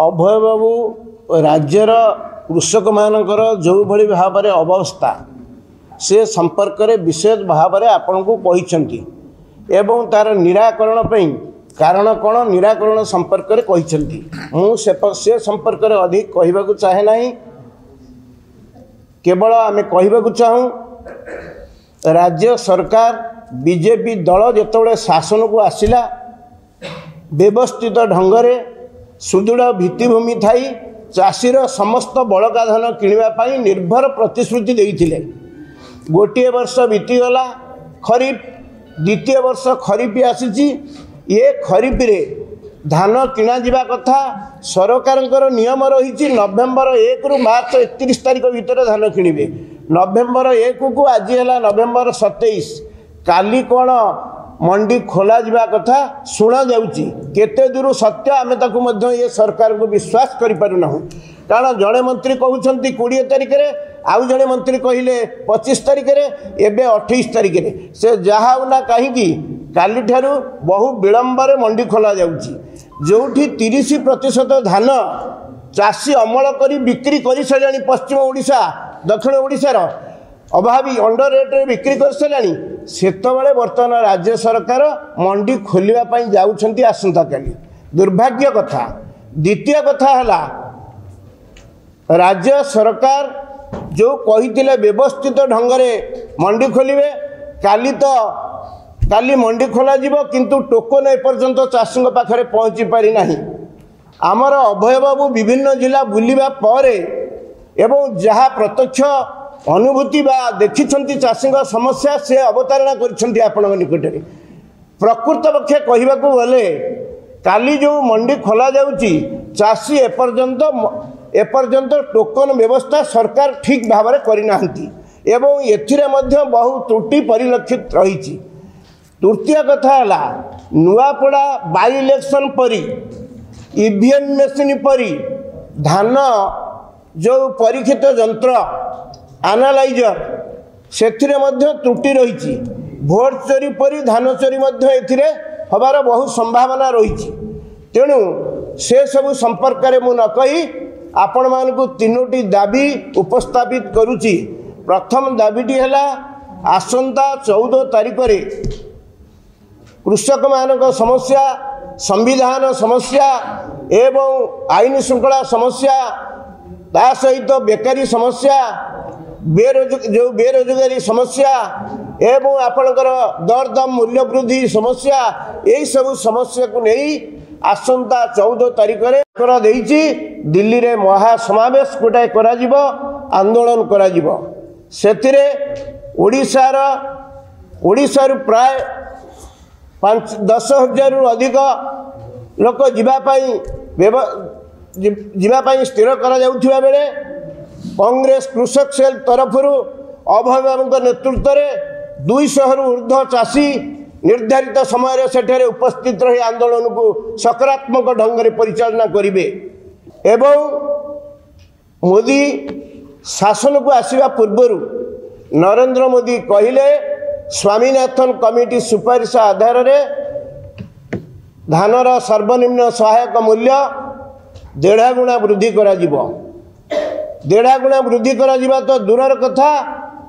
अभय बाबू राज्यर कृषक मानकर जो भली भाव में अवस्था से संपर्क में विशेष भाव में आपण को कहते एवं तार निराकरण कारण कौन निराकरण संपर्क में कहते मुझे संपर्क में अधिक कहवाक चाहे ना केवल आम कहवाक चाहूँ राज्य सरकार बीजेपी दल जिते शासन को आसला व्यवस्थित ढंग सुदृढ़ भित्तिभूमि थी चाषीर समस्त बड़का धान किणवाई निर्भर प्रतिश्रुति देते गोटे वर्ष बीतीगला खरीफ द्वितीय वर्ष खरीफ आसी ये खरीफ रे धान किणा जा कथा सरकार नियम रही नवेम्बर 1 रु मार्च 31 तारीख भितर धान किणवे नवेम्बर 1 को आज है नवेम्बर 27 काली कौन मंडी खोला जा कथा शुणा जाते दूर सत्य आम ताकू ये सरकार को विश्वास करूँ कारण जड़े मंत्री कहते 20 तारीख में आउ जड़े मंत्री कहले 25 तारीख में एवं 28 तारीख में से जहाँ ना कहीं काली ठारू बहु विलंबर मंडी खोल जो 30% धान चाषी अमल कर बिक्री कर सारे पश्चिम ओडिशा दक्षिण ओडिशार अभावी अंडर रेट्रे बिक्री कर सारे से बर्तमान राज्य सरकार मंडी खोलने जाऊँच आसंता काली दुर्भाग्य कथा द्वितीय कथा है राज्य सरकार जो कही व्यवस्थित ढंग से मंडी खोलिए काली मंडी खोल किंतु टोकन एपर्यंत चाषी पाखे पहुँची पारि ना आमर अभय बाबू विभिन्न जिला बुलवा पर एवं जहाँ प्रत्यक्ष अनुभूति बा देखी चाषी समस्या से अवतारणा कर निकट में प्रकृत पक्षे कहवाक गले काली जो मंडी खोल चाषी एपर्यंत टोकन व्यवस्था सरकार ठीक भाव में करना एवं एथिरे बहु त्रुटि परिलक्षित रही। तृतीय कथा है नुआपड़ा बाई इलेक्शन परी ईवीएम मेसीन परी धान जो परीक्षित यंत्र एनालाइजर से त्रुटि रही भोट चोरी परी धान चोरी एथिरे हबार बहुत संभावना रही तेणु से सब संपर्क में मु न कही आपण मानकु तीनोटी दाबी उपस्थापित करुच्ची। प्रथम दाबीटी है आसंता 14 तारीख रे कृषक मानक समस्या संविधान समस्या एवं आईन श्रृंखला समस्या ता सहित बेकारी समस्या जो बेरोजगारी समस्या एवं आपणकर दरदाम मूल्य वृद्धि समस्या यही सब समस्या को नहीं आसंता 14 तारीख रे कर देइछि दिल्ली रे महासमावेश गोटाए करा जिवो आंदोलन करा जिवो सेतिरे ओडिशार प्राय 10,000 रु अधिक लोक जीवाई स्थिर करा जाउथिबा बेले कांग्रेस कृषक सेल तरफ अभय बाबू नेतृत्व में 200 रु ऊर्ध्व चाषी निर्धारित समय सेठे उपस्थित रही आंदोलन को सकारात्मक ढंग से परिचालना करेंगे एवं मोदी शासन को आसवा पूर्वर नरेंद्र मोदी कहले स्वामीनाथन कमिटी सुपारिश आधार रे धानर सर्वनिम्न सहायक मूल्य 1.5 गुणा वृद्धि करा जिवो 1.5 गुणा वृद्धि करा जिबा तो दूरर कथा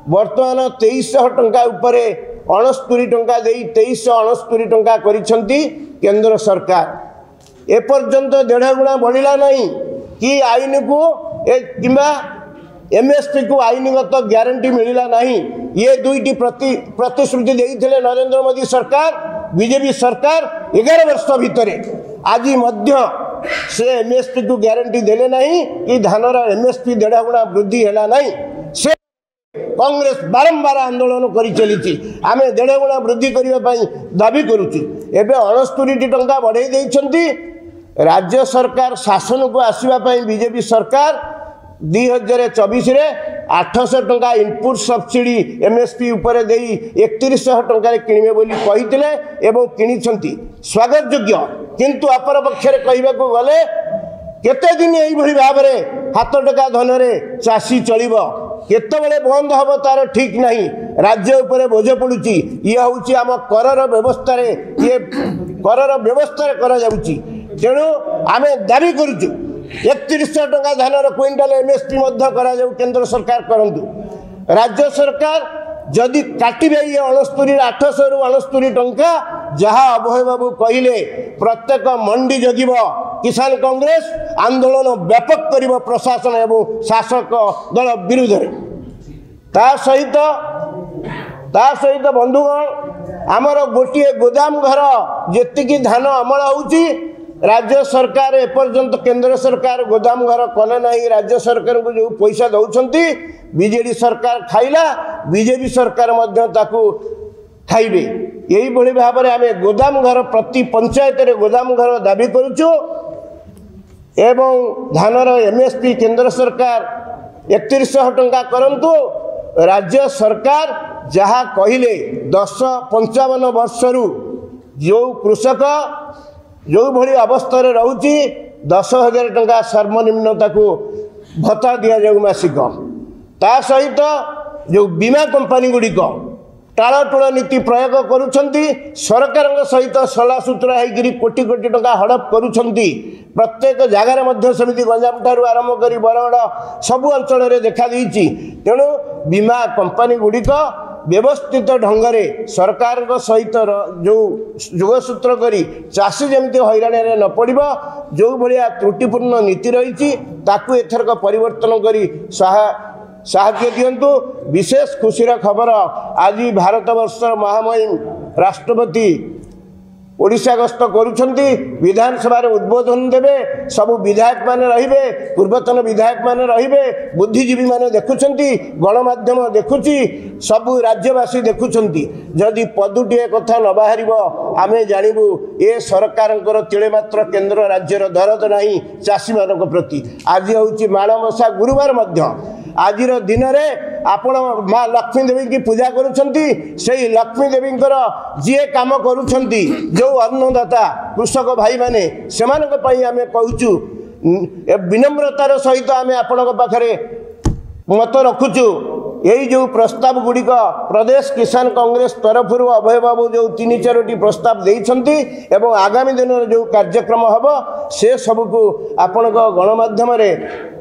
वर्तमान 2300 टंका उपरे 69 टंका दे 2369 टंका करिसेंती केंद्र सरकार एपर्यंत 1.5 गुणा बढ़िला नहीं कि आईन को किंबा एमएसपी को आईनगत ग्यारंटी मिलला नहीं ये दुईटी प्रतिश्रुति देइथिले नरेंद्र मोदी सरकार बीजेपी सरकार 11 वर्ष भितर आज मध्य से एमएसपी को ग्यारंटी देले नहीं कि धानर एमएसपी 1.5 गुणा वृद्धि हैला नहीं से कांग्रेस बारंबार आंदोलन करी चली आम 1.5 गुणा वृद्धि करने दाबी करुचु एवं 69 टंका बढ़ाई देइछंती राज्य सरकार शासन को आसवाई बीजेपी सरकार 2024 रे 800 टंका इनपुट सब्सिडी एमएसपी उपरे देई 3100 टंका किणवे बोली कहिथिले एवं किनिछंती स्वागत योग्य किंतु अपर पक्षरे कहबाको गले केते दिन एई भली भाव रे हाथ टका धन रे चासी चलिबो केतबेले बंद हम तार ठीक नहीं राज्य उपरे बोझ पड़ुची ये हूँ आम कर व्यवस्था ये कर व्यवस्था करा जाउची तेणु आमे दाबी करुचु 3100 टंका धानर क्विंटाल एमएसपी केंद्र सरकार करंतु राज्य सरकार जदि काटिबे ये 800 रु 69 टंका जहाँ अभय बाबू कहले प्रत्येक मंडी जगिब किसान कांग्रेस आंदोलन व्यापक करिब प्रशासन एवं शासक दल विरुद्ध रे ता सहित बंधुगण आमर गोटे गोदाम घर जेतिकी धान अमल होउची राज्य सरकार एपर्यंत केंद्र सरकार गोदाम घर कले नहीं राज्य सरकार को जो पैसा दौरान बीजेडी सरकार खाइला बीजेपी सरकार खाइबे यही भली भाव में आम गोदाम घर प्रति पंचायत रे गोदाम घर दाबी करुचु एवं धानर एमएसपी केंद्र सरकार 3100 टंका करंतु राज्य सरकार जहाँ कहले 10-55 वर्षरु जो कृषक जो भली अवस्था रोची 10,000 टंका सर्वनिम्न भत्ता दि जाऊ मासिक ता सहित जो बीमा कंपनी गुड़िक टालटुल नीति प्रयोग करुछंती सरकार सहित सलासूत्र होकर कोटी कोटी टंका हड़प करुछंती प्रत्येक जगार सेमती गंजाम ठारू आरंभ कर बरगड़ सबु अंचल देखा देइछि तेणु बीमा कंपनी गुड़िक व्यवस्थित ढंग से सरकार सहित जो जोगसूत्र करी चाषी जमी हैरान न पड़ो जो भाया त्रुटिपूर्ण नीति रही एथरक परिवर्तन करी साहाय्य दिंतु विशेष खुशीर खबर आज भारत वर्ष महामहिम राष्ट्रपति ओडिशा गस्त करुछंती विधानसभा उद्बोधन देवे सबु विधायक माने रहिबे पूर्वतन विधायक माने रहिबे बुद्धिजीवी माने देखुछंती गणमाध्यम देखुची सबु राज्यवासी देखुछंती जदि पदुटिए कथा न बाहरिबो आमे जानिबु ए सरकारंकर तिळे मात्र केंद्र राज्यर दरद नाही चाषी मानक प्रति आज होउची माणबसा गुरुवार मध्य आजिर दिन में आपण माँ लक्ष्मी देवी की पूजा करुछंती से लक्ष्मी देवी जी काम करुछंती जो अन्नदाता कृषक भाई माने सेमानक पई आमे कहूचु विनम्रतार सहित आमे आपनक पाखरे मत रखुचु यही जो प्रस्ताव गुड़िक प्रदेश किसान कांग्रेस तरफ अभय बाबू जो 3-4टी प्रस्ताव देइछंती एवं आगामी दिन जो कार्यक्रम हम से सबको आपण गणमाध्यम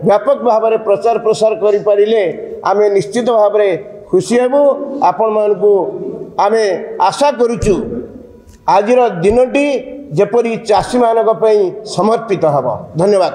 व्यापक भाव में प्रचार प्रसार करें आम निश्चित भाव में खुशी हेबू आपण मानकु आमे आशा करुचु आजिर दिनटी जेपरी चाषी मानक पई समर्पित हब। धन्यवाद।